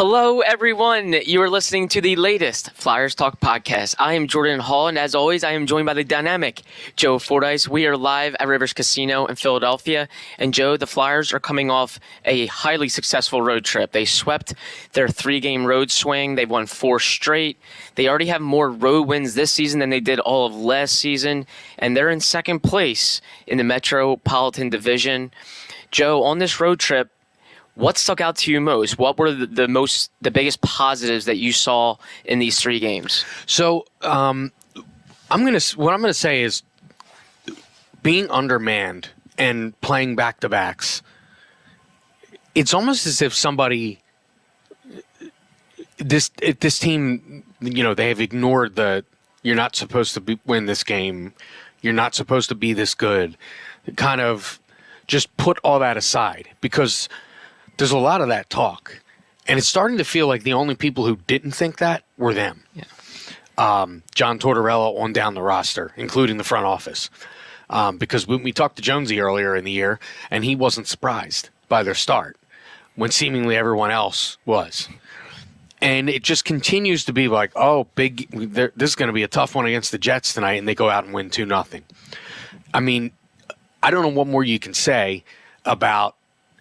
Hello, everyone. You are listening to the latest Flyers Talk podcast. I am Jordan Hall, and as always, I am joined by the dynamic Joe Fordyce. We are live at Rivers Casino in Philadelphia. And Joe, the Flyers are coming off a highly successful road trip. They swept their 3-game road swing. They've won 4 straight. They already have more road wins this season than they did all of last season. And they're in second place in the Metropolitan Division. Joe, on this road trip, what stuck out to you most? What were the biggest positives that you saw in these 3 games? So, what I'm gonna say is being undermanned and playing back-to-backs. It's almost as if this team, they have ignored you're not supposed to win this game. You're not supposed to be this good. Kind of just put all that aside because there's a lot of that talk, and it's starting to feel like the only people who didn't think that were them. Yeah. John Tortorella on down the roster, including the front office, because when we talked to Jonesy earlier in the year, and he wasn't surprised by their start when seemingly everyone else was. And it just continues to be like, this is going to be a tough one against the Jets tonight, and they go out and win 2-0. I mean, I don't know what more you can say about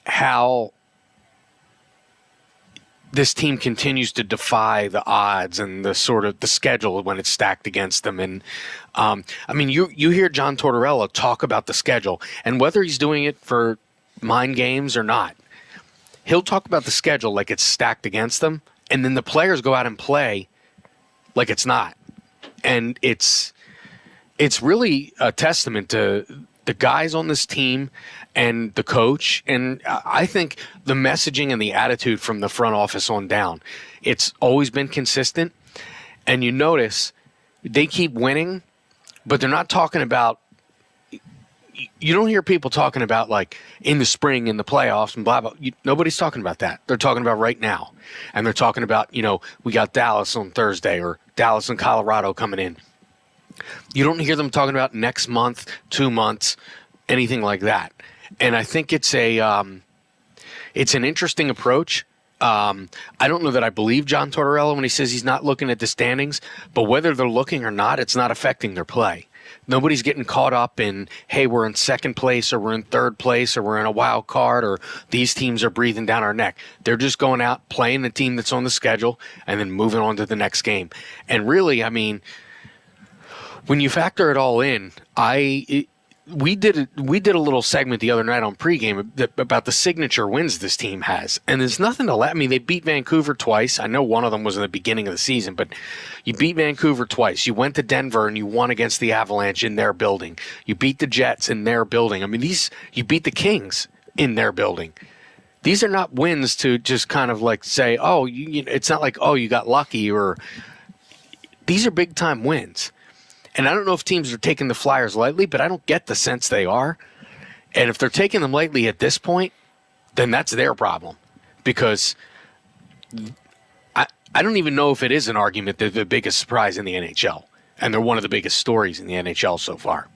how this team continues to defy the odds and the sort of the schedule when it's stacked against them. And you hear John Tortorella talk about the schedule, and whether he's doing it for mind games or not, he'll talk about the schedule like it's stacked against them, and then the players go out and play like it's not. And it's really a testament to the guys on this team and the coach, and I think the messaging and the attitude from the front office on down, it's always been consistent. And you notice they keep winning, but they're not talking about, you don't hear people talking about like in the spring, in the playoffs and blah, blah. Nobody's talking about that. They're talking about right now. And they're talking about, we got Dallas on Thursday or Dallas and Colorado coming in. You don't hear them talking about next month, 2 months, anything like that. And I think it's an interesting approach. I don't know that I believe John Tortorella when he says he's not looking at the standings, but whether they're looking or not, it's not affecting their play. Nobody's getting caught up in, hey, we're in second place or we're in third place or we're in a wild card or these teams are breathing down our neck. They're just going out, playing the team that's on the schedule, and then moving on to the next game. And really, I mean, when you factor it all in, we did a little segment the other night on pregame about the signature wins this team has, and there's nothing to let. I mean, they beat Vancouver twice. I know one of them was in the beginning of the season, but you beat Vancouver twice. You went to Denver and you won against the Avalanche in their building. You beat the Jets in their building. I mean, you beat the Kings in their building. These are not wins to just kind of like say, it's not like, you got lucky, or these are big time wins. And I don't know if teams are taking the Flyers lightly, but I don't get the sense they are. And if they're taking them lightly at this point, then that's their problem. Because I don't even know if it is an argument they're the biggest surprise in the NHL. And they're one of the biggest stories in the NHL so far.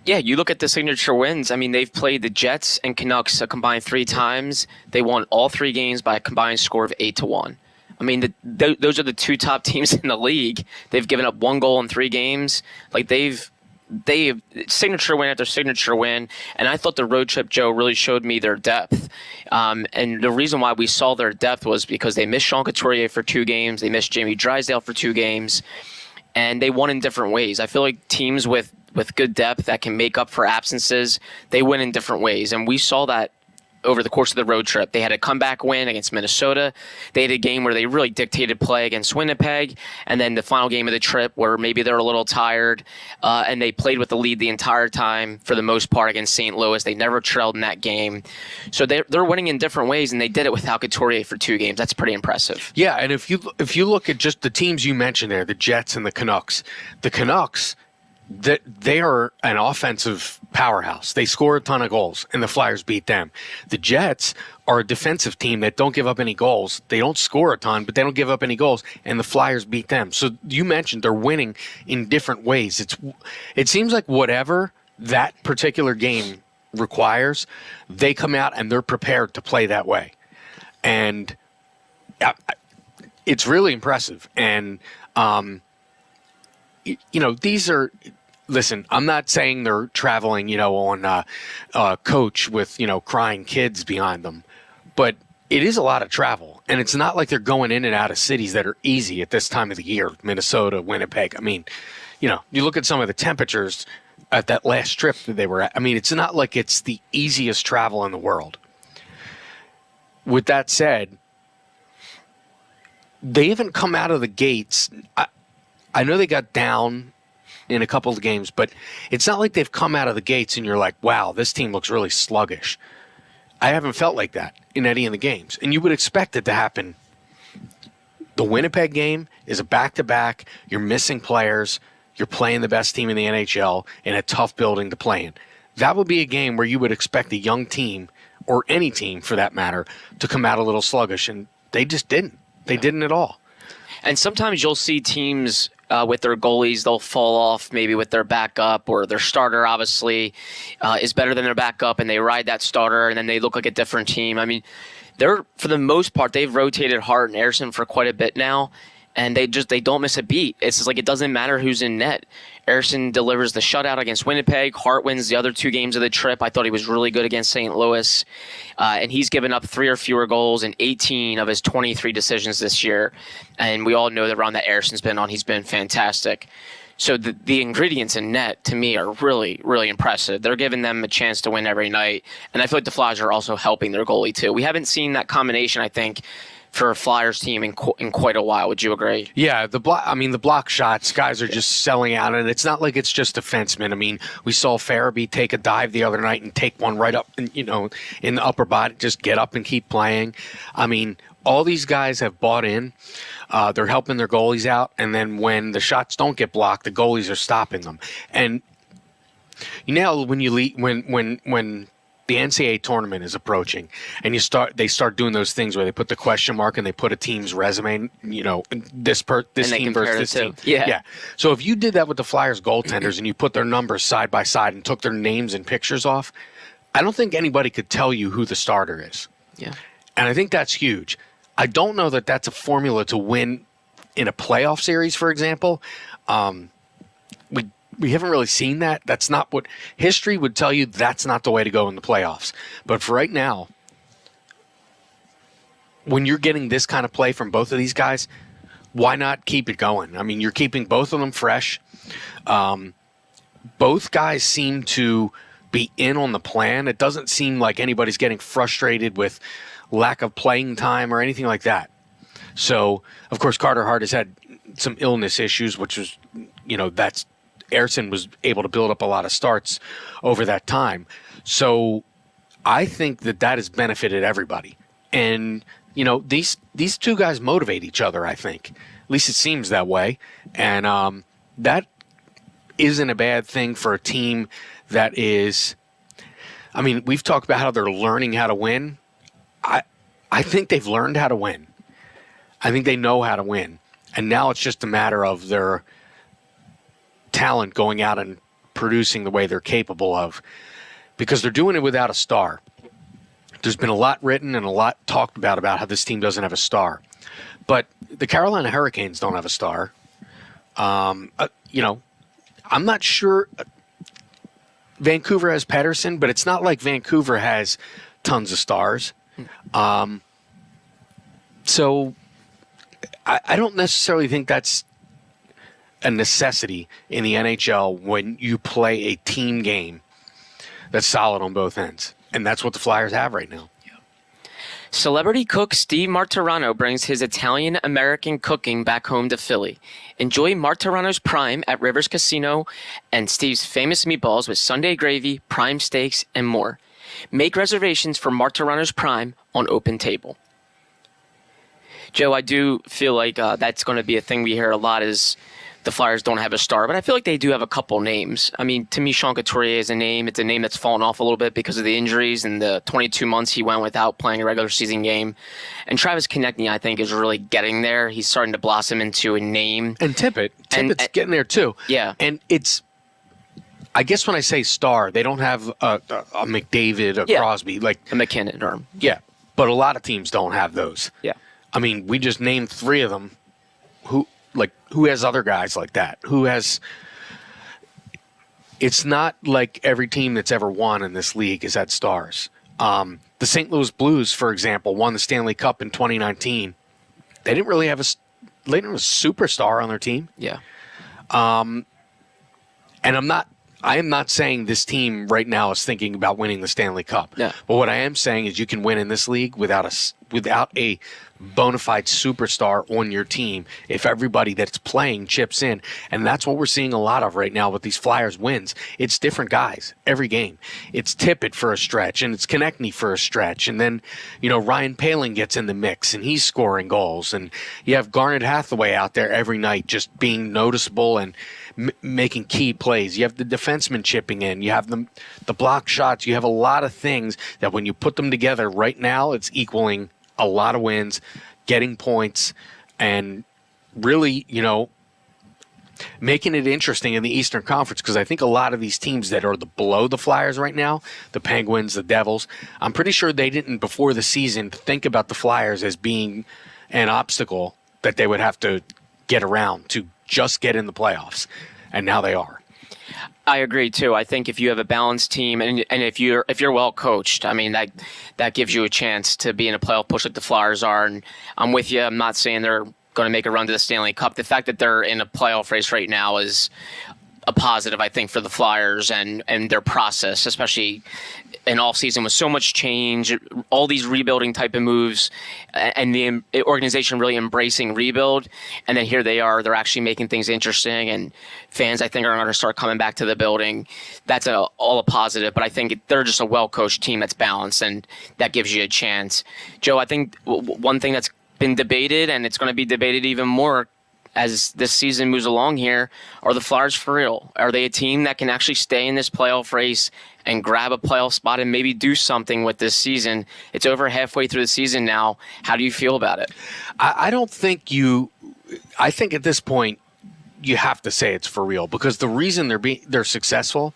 Yeah, you look at the signature wins. I mean, they've played the Jets and Canucks a combined 3 times. They won all 3 games by a combined score of 8-1. I mean, those are the 2 top teams in the league. They've given up 1 goal in 3 games. Like they've signature win after signature win. And I thought the road trip, Joe, really showed me their depth. And the reason why we saw their depth was because they missed Sean Couturier for 2 games. They missed Jamie Drysdale for 2 games. And they won in different ways. I feel like teams with good depth that can make up for absences, they win in different ways. And we saw that over the course of the road trip. They had a comeback win against Minnesota. They had a game where they really dictated play against Winnipeg. And then the final game of the trip where maybe they're a little tired and they played with the lead the entire time for the most part against St. Louis. They never trailed in that game. So they're winning in different ways, and they did it without Couturier for 2 games. That's pretty impressive. Yeah, and if you look at just the teams you mentioned there, the Jets and the Canucks, that they are an offensive powerhouse. They score a ton of goals, and the Flyers beat them. The Jets are a defensive team that don't give up any goals. They don't score a ton, but they don't give up any goals, and the Flyers beat them. So you mentioned they're winning in different ways. It seems like whatever that particular game requires, they come out and they're prepared to play that way. And It's really impressive. And, these are. Listen, I'm not saying they're traveling, on coach with, crying kids behind them, but it is a lot of travel. And it's not like they're going in and out of cities that are easy at this time of the year, Minnesota, Winnipeg. I mean, you look at some of the temperatures at that last trip that they were at. I mean, it's not like it's the easiest travel in the world. With that said, they haven't come out of the gates. I know they got down in a couple of games, but it's not like they've come out of the gates and you're like, wow, this team looks really sluggish. I haven't felt like that in any of the games. And you would expect it to happen. The Winnipeg game is a back-to-back. You're missing players. You're playing the best team in the NHL in a tough building to play in. That would be a game where you would expect a young team, or any team for that matter, to come out a little sluggish. And they just didn't. They didn't at all. And sometimes you'll see teams with their goalies, they'll fall off maybe with their backup, or their starter obviously is better than their backup, and they ride that starter, and then they look like a different team. I mean, for the most part, they've rotated Hart and Ersson for quite a bit now, and they don't miss a beat. It's just like it doesn't matter who's in net. Ersson delivers the shutout against Winnipeg. Hart wins the other two games of the trip. I thought he was really good against St. Louis. And he's given up 3 or fewer goals in 18 of his 23 decisions this year. And we all know the run that Ersson's been on. He's been fantastic. So the ingredients in net, to me, are really, really impressive. They're giving them a chance to win every night. And I feel like the Flyers are also helping their goalie, too. We haven't seen that combination, I think, for a Flyers team in quite a while. Would you agree? Yeah, the block shots, guys are just selling out, and it's not like it's just defensemen. I mean, we saw Farabee take a dive the other night and take one right up, in the upper body, just get up and keep playing. I mean, all these guys have bought in. They're helping their goalies out, and then when the shots don't get blocked, the goalies are stopping them. And when the NCAA tournament is approaching, and they start doing those things where they put the question mark and they put a team's resume, this team versus this team. Yeah. So if you did that with the Flyers goaltenders and you put their numbers side by side and took their names and pictures off, I don't think anybody could tell you who the starter is. Yeah. And I think that's huge. I don't know that that's a formula to win in a playoff series, for example. We haven't really seen that. That's not what history would tell you. That's not the way to go in the playoffs. But for right now, when you're getting this kind of play from both of these guys, why not keep it going? I mean, you're keeping both of them fresh. Both guys seem to be in on the plan. It doesn't seem like anybody's getting frustrated with lack of playing time or anything like that. So, of course, Carter Hart has had some illness issues, which was, that's Ersson was able to build up a lot of starts over that time. So I think that has benefited everybody. And, these two guys motivate each other, I think. At least it seems that way. And that isn't a bad thing for a team that is – I mean, we've talked about how they're learning how to win. I think they've learned how to win. I think they know how to win. And now it's just a matter of their – talent going out and producing the way they're capable of, because they're doing it without a star. There's been a lot written and a lot talked about how this team doesn't have a star, but the Carolina Hurricanes don't have a star. I'm not sure. Vancouver has Pettersson, but it's not like Vancouver has tons of stars. So I don't necessarily think that's a necessity in the NHL when you play a team game that's solid on both ends. And that's what the Flyers have right now. Celebrity cook Steve Martirano brings his Italian-American cooking back home to Philly. Enjoy Martirano's Prime at Rivers Casino and Steve's famous meatballs with Sunday gravy, prime steaks, and more. Make reservations for Martirano's Prime on Open Table. Joe, I do feel like that's going to be a thing we hear a lot is the Flyers don't have a star, but I feel like they do have a couple names. I mean, to me, Sean Couturier is a name. It's a name that's fallen off a little bit because of the injuries and the 22 months he went without playing a regular season game. And Travis Konechny, I think, is really getting there. He's starting to blossom into a name. And Tippett's getting there too. Yeah. And I guess when I say star, they don't have a McDavid, Crosby, like a McKinnon. Yeah, but a lot of teams don't have those. Yeah. I mean, we just named 3 of them. Who has other guys like that? It's not like every team that's ever won in this league has had stars. The St. Louis Blues, for example, won the Stanley Cup in 2019. They didn't really have a superstar on their team. Yeah. And I am not saying this team right now is thinking about winning the Stanley Cup. Yeah. But what I am saying is you can win in this league without a bona fide superstar on your team if everybody that's playing chips in. And that's what we're seeing a lot of right now with these Flyers wins. It's different guys every game. It's Tippett for a stretch, and it's Konechny for a stretch. And then, Ryan Poehling gets in the mix, and he's scoring goals. And you have Garnet Hathaway out there every night just being noticeable and making key plays. You have the defenseman chipping in. You have the block shots. You have a lot of things that when you put them together right now, it's equaling a lot of wins, getting points, and really, making it interesting in the Eastern Conference, because I think a lot of these teams that are below the Flyers right now, the Penguins, the Devils, I'm pretty sure they didn't before the season think about the Flyers as being an obstacle that they would have to get around to just get in the playoffs, and now they are. I agree too. I think if you have a balanced team and if you're well coached, I mean that gives you a chance to be in a playoff push like the Flyers are. And I'm with you. I'm not saying they're going to make a run to the Stanley Cup. The fact that they're in a playoff race right now is a positive, I think, for the Flyers and their process, especially in off season with so much change, all these rebuilding type of moves, and the organization really embracing rebuild. And then here they are; they're actually making things interesting, and fans, I think, are going to start coming back to the building. That's all a positive. But I think they're just a well coached team that's balanced, and that gives you a chance. Joe, I think one thing that's been debated, and it's going to be debated even more as this season moves along here, are the Flyers for real? Are they a team that can actually stay in this playoff race and grab a playoff spot and maybe do something with this season? It's over halfway through the season now. How do you feel about it? I think at this point you have to say it's for real, because the reason they're successful,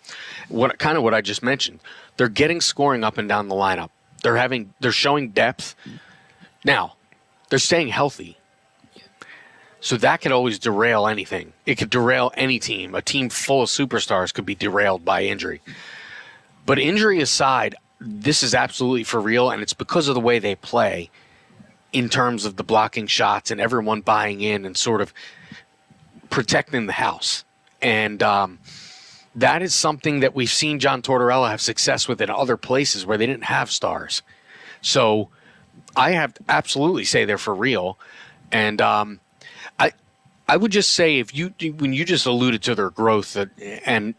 what I just mentioned, they're getting scoring up and down the lineup. They're showing depth. Now, they're staying healthy. So that could always derail anything. It could derail any team. A team full of superstars could be derailed by injury. But injury aside, this is absolutely for real, and it's because of the way they play in terms of the blocking shots and everyone buying in and sort of protecting the house. And that is something that we've seen John Tortorella have success with in other places where they didn't have stars. So I have to absolutely say they're for real. And I would just say when you just alluded to their growth, and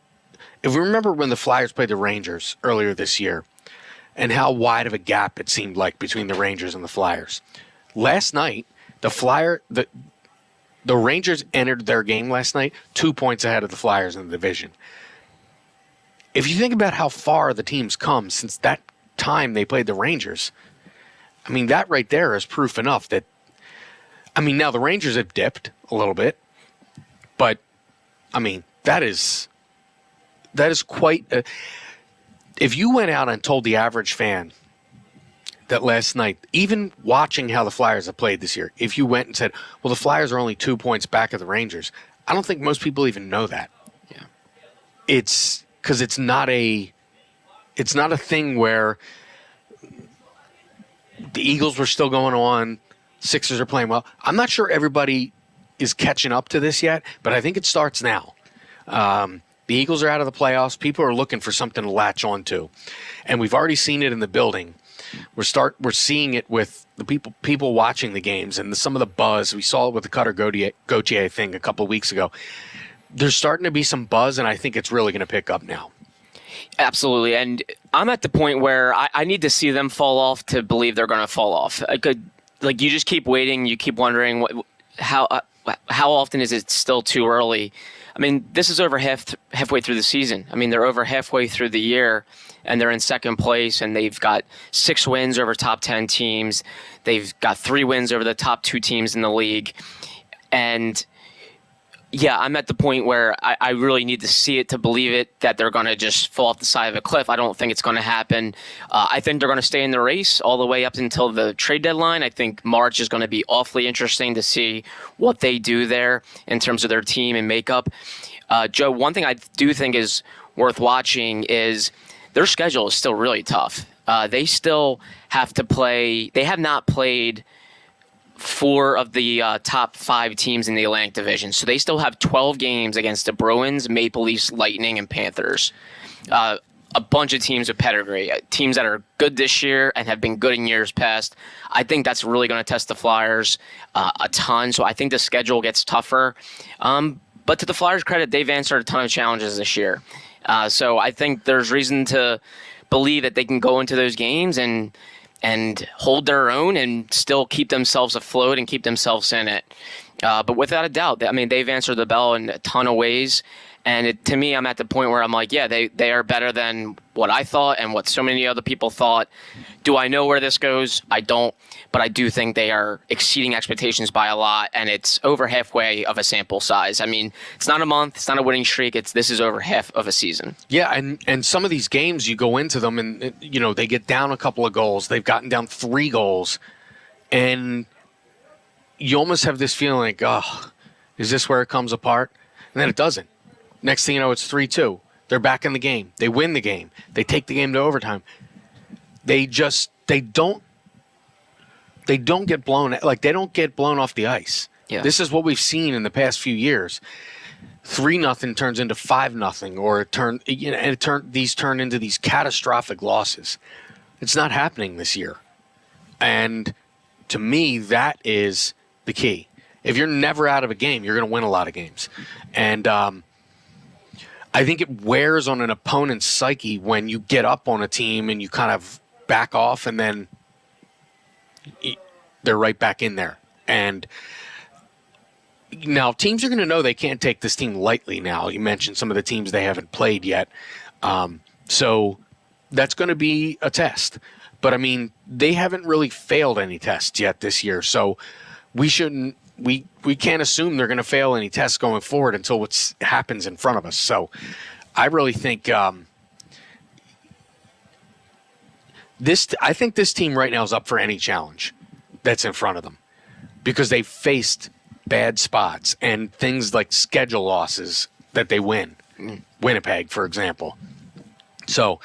if we remember when the Flyers played the Rangers earlier this year and how wide of a gap it seemed like between the Rangers and the Flyers. Last night, the Rangers entered their game last night 2 points ahead of the Flyers in the division. If you think about how far the team's come since that time they played the Rangers, I mean, that right there is proof enough that, now the Rangers have dipped a little bit, but, that is quite if you went out and told the average fan that last night, even watching how the Flyers have played this year, if you went and said, well, the Flyers are only 2 points back of the Rangers, I don't think most people even know that. Yeah. It's because it's not a thing where the Eagles were still going on, Sixers are playing well. I'm not sure everybody is catching up to this yet, but I think it starts now. The Eagles are out of the playoffs. People are looking for something to latch on to. And we've already seen it in the building. We're seeing it with the people watching the games and some of the buzz. We saw it with the Cutter Gauthier thing a couple of weeks ago. There's starting to be some buzz, and I think it's really going to pick up now. Absolutely. And I'm at the point where I need to see them fall off to believe they're going to fall off. You just keep waiting. You keep wondering how often is it still too early? This is over halfway through the season. They're over halfway through the year, and they're in second place, and they've got 6 wins over top 10 teams. They've got 3 wins over the top 2 teams in the league. And Yeah, I'm at the point where I really need to see it to believe it, that they're going to just fall off the side of a cliff. I don't think it's going to happen. I think they're going to stay in the race all the way up until the trade deadline. I think March is going to be awfully interesting to see what they do there in terms of their team and makeup. Joe, one thing I do think is worth watching is their schedule is still really tough. They still have to play. They have not played 4 of the top 5 teams in the Atlantic Division. So they still have 12 games against the Bruins, Maple Leafs, Lightning, and Panthers. A bunch of teams with pedigree, teams that are good this year and have been good in years past. I think that's really going to test the Flyers a ton. So I think the schedule gets tougher. But to the Flyers' credit, they've answered a ton of challenges this year. So I think there's reason to believe that they can go into those games and hold their own and still keep themselves afloat and keep themselves in it. But without a doubt, I mean, they've answered the bell in a ton of ways. And to me, I'm at the point where I'm like, yeah, they are better than what I thought and what so many other people thought. Do I know where this goes? I don't. But I do think they are exceeding expectations by a lot, and it's over halfway of a sample size. I mean, it's not a month, it's not a winning streak. This is over half of a season. Yeah, and some of these games, you go into them, and they get down a couple of goals. They've gotten down 3 goals, and you almost have this feeling like, oh, is this where it comes apart? And then it doesn't. Next thing you know, it's 3-2. They're back in the game. They win the game. They take the game to overtime. They don't get blown, like they don't get blown off the ice. Yeah. This is what we've seen in the past few years. 3-0 turns into 5-0, or these turn into these catastrophic losses. It's not happening this year. And to me, that is the key. If you're never out of a game, you're going to win a lot of games. And I think it wears on an opponent's psyche when you get up on a team and you kind of back off, and then they're right back in there. And now teams are going to know they can't take this team lightly now. You mentioned some of the teams they haven't played yet. So that's going to be a test. But, I mean, they haven't really failed any tests yet this year. So we can't assume they're going to fail any tests going forward until what happens in front of us. So I really think I think this team right now is up for any challenge that's in front of them, because they've faced bad spots and things like schedule losses that they win. Winnipeg, for example. So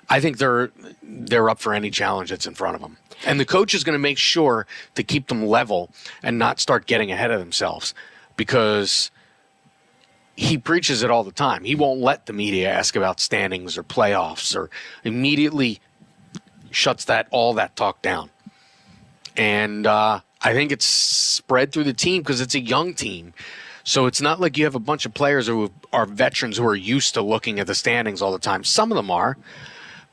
I think they're up for any challenge that's in front of them. And the coach is going to make sure to keep them level and not start getting ahead of themselves, because he preaches it all the time. He won't let the media ask about standings or playoffs, or immediately shuts all that talk down. And I think it's spread through the team because it's a young team. So it's not like you have a bunch of players who are veterans who are used to looking at the standings all the time. Some of them are,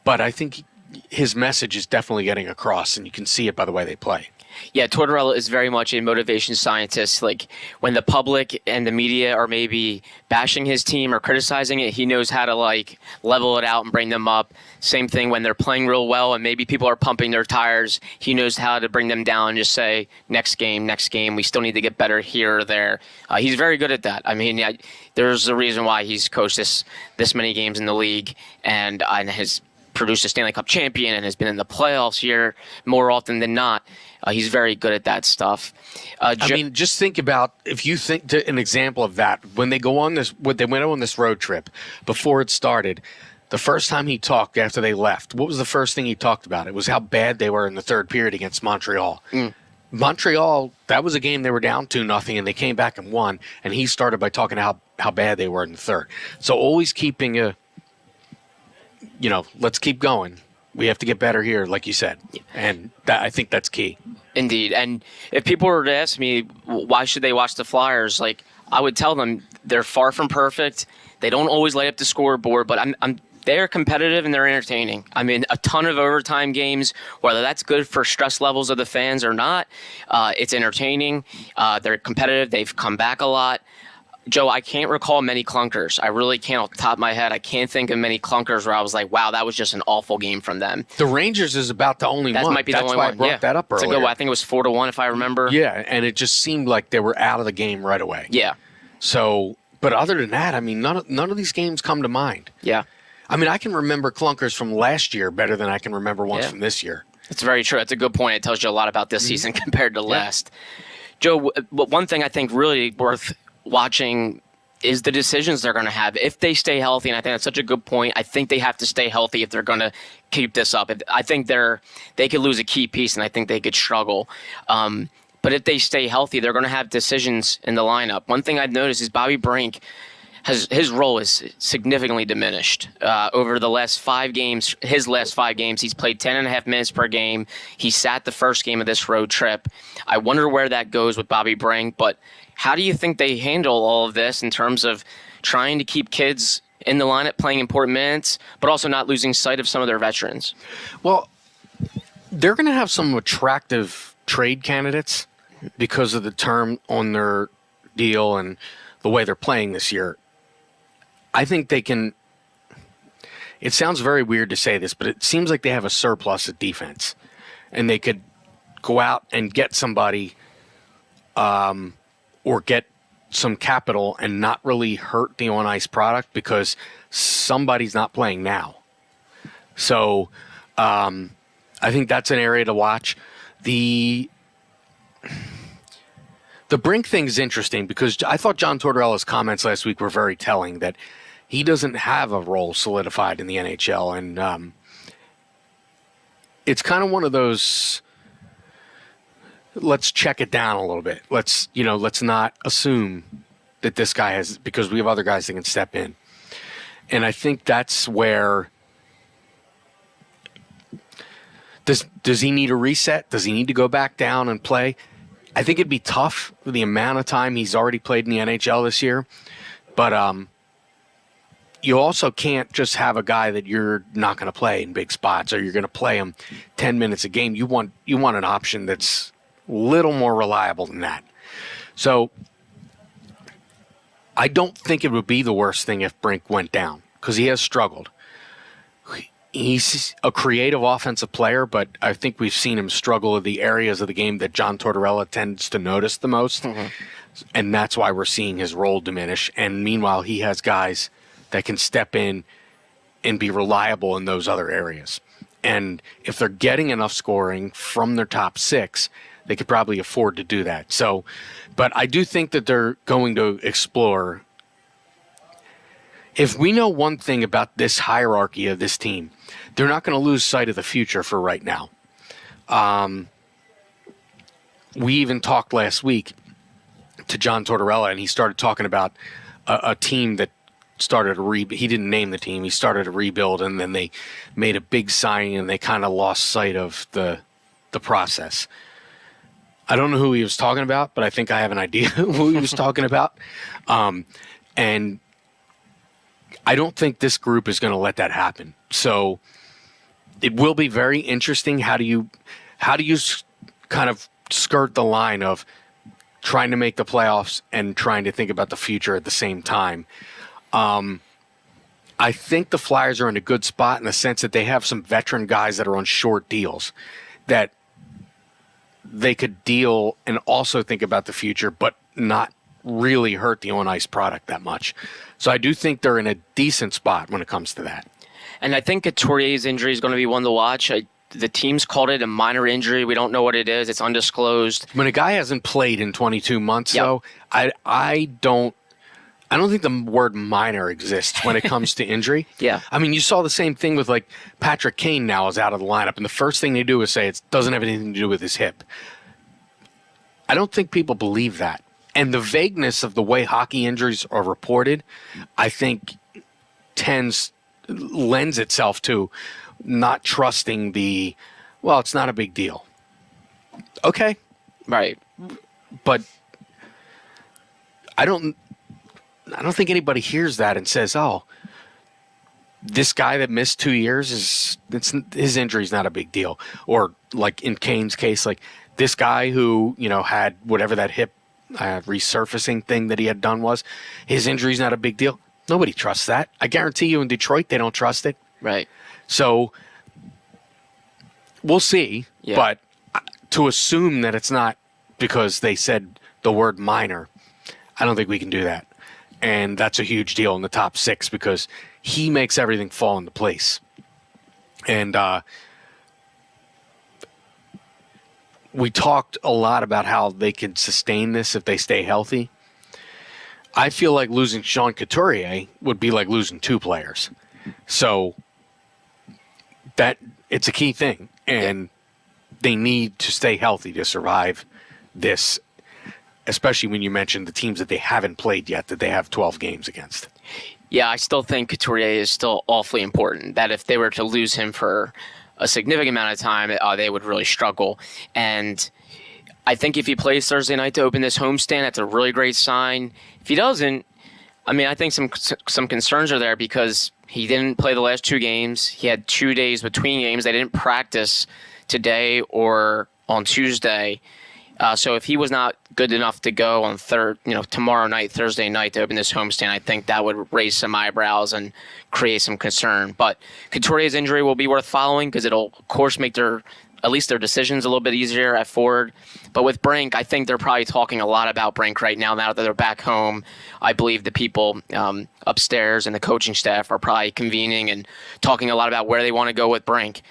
but I think his message is definitely getting across, and you can see it by the way they play. Yeah, Tortorella is very much a motivation scientist. Like, when the public and the media are maybe bashing his team or criticizing it, he knows how to level it out and bring them up. Same thing when they're playing real well and maybe people are pumping their tires. He knows how to bring them down and just say, next game, we still need to get better here or there. He's very good at that. I mean, there's a reason why he's coached this many games in the league and has produced a Stanley Cup champion and has been in the playoffs here more often than not. He's very good at that stuff. I mean, just think about, if you think to an example of that, when they went on this road trip before it started, the first time he talked after they left, what was the first thing he talked about? It was how bad they were in the third period against Montreal. Montreal, that was a game they were down 2-0 and they came back and won. And he started by talking how bad they were in the third. So always keeping let's keep going. We have to get better here, like you said. And I think that's key. Indeed. And if people were to ask me, why should they watch the Flyers? I would tell them they're far from perfect. They don't always light up the scoreboard, but they're competitive and they're entertaining. I mean, a ton of overtime games, whether that's good for stress levels of the fans or not, it's entertaining. They're competitive. They've come back a lot. Joe, I can't recall many clunkers. I really can't off the top of my head. I can't think of many clunkers where I was like, wow, that was just an awful game from them. The Rangers is about the only one. That might be the only one. That's why I brought that up earlier. I think it was 4-1 if I remember. Yeah, and it just seemed like they were out of the game right away. Yeah. So, but other than that, I mean, none of these games come to mind. Yeah. I mean, I can remember clunkers from last year better than I can remember ones from this year. It's very true. That's a good point. It tells you a lot about this season compared to last. Joe, one thing I think really worth watching is the decisions they're going to have if they stay healthy. And I think that's such a good point. I think they have to stay healthy if they're going to keep this up. I think they could lose a key piece, and I think they could struggle. But if they stay healthy, they're going to have decisions in the lineup. One thing I've noticed is Bobby Brink his role is significantly diminished over the last 5 games. His last 5 games, he's played 10.5 minutes per game. He sat the first game of this road trip. I wonder where that goes with Bobby Brink. But how do you think they handle all of this in terms of trying to keep kids in the lineup playing important minutes, but also not losing sight of some of their veterans? Well, they're going to have some attractive trade candidates because of the term on their deal and the way they're playing this year. I think they can. It sounds very weird to say this, but it seems like they have a surplus at defense, and they could go out and get somebody, or get some capital and not really hurt the on ice product because somebody's not playing now. So, I think that's an area to watch. The Brink thing is interesting because I thought John Tortorella's comments last week were very telling that he doesn't have a role solidified in the NHL. And it's kind of one of those, let's check it down a little bit. Let's not assume that this guy has, because we have other guys that can step in. And I think that's where, does he need a reset? Does he need to go back down and play? I think it'd be tough with the amount of time he's already played in the NHL this year. But you also can't just have a guy that you're not going to play in big spots, or you're going to play him 10 minutes a game. You want an option that's a little more reliable than that. So I don't think it would be the worst thing if Brink went down, because he has struggled. He's a creative offensive player, but I think we've seen him struggle in the areas of the game that John Tortorella tends to notice the most. Mm-hmm. And that's why we're seeing his role diminish. And meanwhile, he has guys that can step in and be reliable in those other areas. And if they're getting enough scoring from their top 6, they could probably afford to do that. So, but I do think that they're going to explore. If we know one thing about this hierarchy of this team, they're not going to lose sight of the future for right now. We even talked last week to John Tortorella, and he started talking about a team that started he didn't name the team. He started a rebuild, and then they made a big signing, and they kind of lost sight of the process. I don't know who he was talking about, but I think I have an idea who he was talking about. And I don't think this group is going to let that happen. So it will be very interesting. How do you kind of skirt the line of trying to make the playoffs and trying to think about the future at the same time? I think the Flyers are in a good spot in the sense that they have some veteran guys that are on short deals that they could deal and also think about the future, but not really hurt the on-ice product that much. So I do think they're in a decent spot when it comes to that. And I think Couturier's injury is going to be one to watch. The team's called it a minor injury. We don't know what it is. It's undisclosed. When a guy hasn't played in 22 months, though, I don't think the word minor exists when it comes to injury. Yeah. I mean, you saw the same thing with, like, Patrick Kane now is out of the lineup, and the first thing they do is say it doesn't have anything to do with his hip. I don't think people believe that. And the vagueness of the way hockey injuries are reported, I think, lends itself to not trusting it's not a big deal. Okay. Right. But I don't think anybody hears that and says, "Oh, this guy that missed 2 years his injury's not a big deal." Or like in Kane's case, like this guy who, had whatever that hip resurfacing thing that he had done was, his injury's not a big deal. Nobody trusts that. I guarantee you in Detroit, they don't trust it. Right. So we'll see. Yeah. But to assume that it's not because they said the word minor, I don't think we can do that. and that's a huge deal in the top 6 because he makes everything fall into place. And we talked a lot about how they can sustain this if they stay healthy. I feel like losing Sean Couturier would be like losing 2 players. So that it's a key thing, and they need to stay healthy to survive this, especially when you mentioned the teams that they haven't played yet, that they have 12 games against. Yeah, I still think Couturier is still awfully important, that if they were to lose him for a significant amount of time, they would really struggle. And I think if he plays Thursday night to open this homestand, that's a really great sign. If he doesn't, I mean, I think some concerns are there because he didn't play the last 2 games. He had 2 days between games. They didn't practice today or on Tuesday. So if he was not good enough to go on tomorrow night, Thursday night to open this homestand, I think that would raise some eyebrows and create some concern. But Couturier's injury will be worth following because it'll, of course, make at least their decisions a little bit easier at forward. But with Brink, I think they're probably talking a lot about Brink right now that they're back home. I believe the people upstairs and the coaching staff are probably convening and talking a lot about where they want to go with Brink.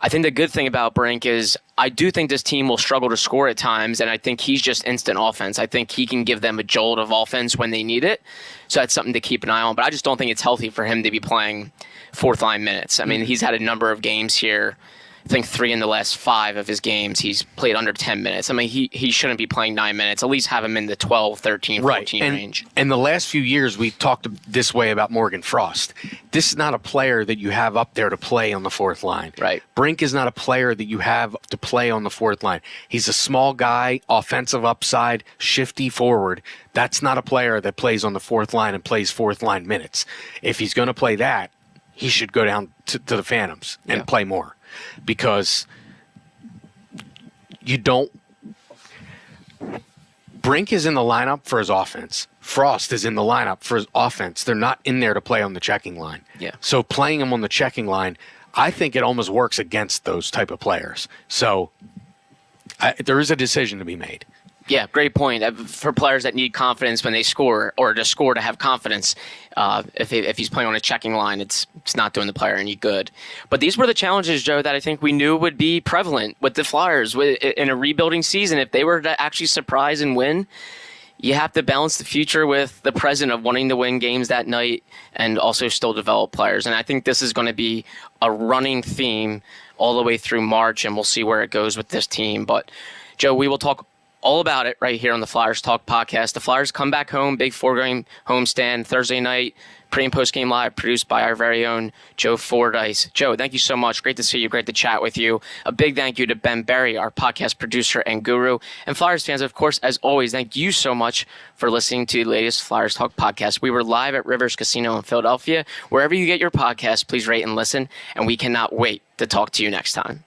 I think the good thing about Brink is I do think this team will struggle to score at times, and I think he's just instant offense. I think he can give them a jolt of offense when they need it. So that's something to keep an eye on. But I just don't think it's healthy for him to be playing fourth-line minutes. I mean, he's had a number of games here. I think 3 in the last 5 of his games, he's played under 10 minutes. I mean, he shouldn't be playing 9 minutes. At least have him in the 12, 13, 14 range. And the last few years, we talked this way about Morgan Frost. This is not a player that you have up there to play on the fourth line. Right. Brink is not a player that you have to play on the fourth line. He's a small guy, offensive upside, shifty forward. That's not a player that plays on the fourth line and plays fourth line minutes. If he's going to play that, he should go down to the Phantoms and play more. Because you don't. Brink is in the lineup for his offense. Frost is in the lineup for his offense. They're not in there to play on the checking line. Yeah. So playing him on the checking line, I think it almost works against those type of players. So there is a decision to be made. Yeah, great point. For players that need confidence when they score, or to score to have confidence, if he's playing on a checking line, it's not doing the player any good. But these were the challenges, Joe, that I think we knew would be prevalent with the Flyers in a rebuilding season. If they were to actually surprise and win, you have to balance the future with the present of wanting to win games that night and also still develop players. And I think this is going to be a running theme all the way through March, and we'll see where it goes with this team. But, Joe, we will talk all about it right here on the Flyers Talk podcast. The Flyers come back home, big 4-game homestand Thursday night, pre- and post-game live, produced by our very own Joe Fordyce. Joe, thank you so much. Great to see you. Great to chat with you. A big thank you to Ben Berry, our podcast producer and guru. And Flyers fans, of course, as always, thank you so much for listening to the latest Flyers Talk podcast. We were live at Rivers Casino in Philadelphia. Wherever you get your podcast, please rate and listen. And we cannot wait to talk to you next time.